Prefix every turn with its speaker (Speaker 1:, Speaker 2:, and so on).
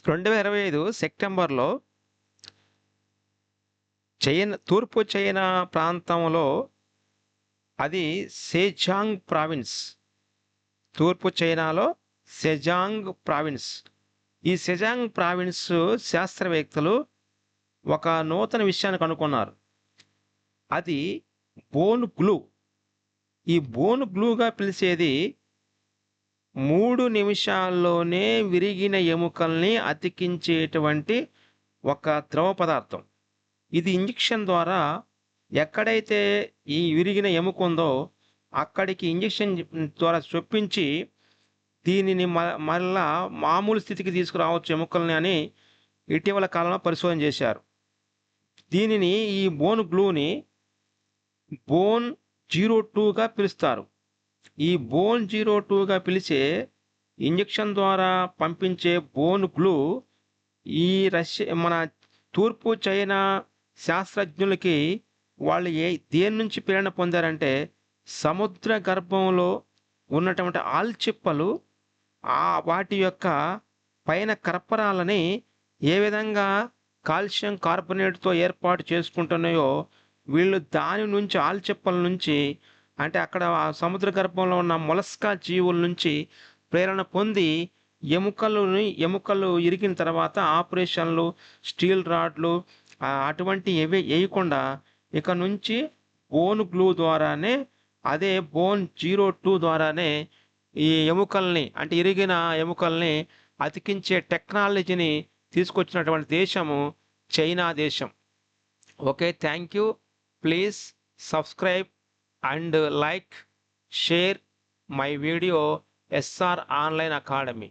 Speaker 1: 2025 సెప్టెంబర్‌లో తూర్పు చైనా ప్రాంతంలో అది సెజాంగ్ ప్రావిన్స్. తూర్పు చైనాలో సెజాంగ్ ప్రావిన్స్. ఈ సెజాంగ్ ప్రావిన్స్ శాస్త్రవేత్తలు ఒక నూతన విషయాన్ని కనుగొన్నారు. అది బోన్ గ్లూ. ఈ బోన్ గ్లూగా పిలిచేది 3 నిమిషాల్లోనే విరిగిన ఎముకల్ని అతికించేటువంటి ఒక ద్రవ పదార్థం. ఇది ఇంజెక్షన్ ద్వారా ఎక్కడైతే ఈ విరిగిన ఎముక ఉందో అక్కడికి ఇంజెక్షన్ ద్వారా చొప్పించి దీనిని మళ్ళా మామూలు స్థితికి తీసుకురావచ్చు ఎముకల్ని అని ఇటీవల కాలంలో పరిశోధన చేశారు. దీనిని ఈ బోన్ గ్లూని బోన్ 02గా పిలుస్తారు. ఈ బోన్ 02గా పిలిచే ఇంజెక్షన్ ద్వారా పంపించే బోన్ గ్లూ ఈ మన తూర్పు చైనా శాస్త్రజ్ఞులకి వాళ్ళు దేని నుంచి ప్రేరణ పొందారంటే సముద్ర గర్భంలో ఉన్నటువంటి ఆల్చిప్పలు వాటి యొక్క పైన కర్పరాలని ఏ విధంగా కాల్షియం కార్బోనేట్తో ఏర్పాటు చేసుకుంటున్నాయో వీళ్ళు దాని నుంచి ఆల్చిప్పల నుంచి అంటే అక్కడ సముద్ర గర్భంలో ఉన్న మొలస్కా జీవుల నుంచి ప్రేరణ పొంది ఎముకలు ఇరిగిన తర్వాత ఆపరేషన్లు, స్టీల్ రాడ్లు అటువంటి వేయకుండా ఇక నుంచి బోన్ గ్లూ ద్వారానే అదే బోన్ 02 ద్వారానే ఈ ఎముకల్ని అంటే ఇరిగిన ఎముకల్ని అతికించే టెక్నాలజీని తీసుకొచ్చినటువంటి దేశము చైనా దేశం. Okay, thank you. Please subscribe and like, share my video SR Online Academy.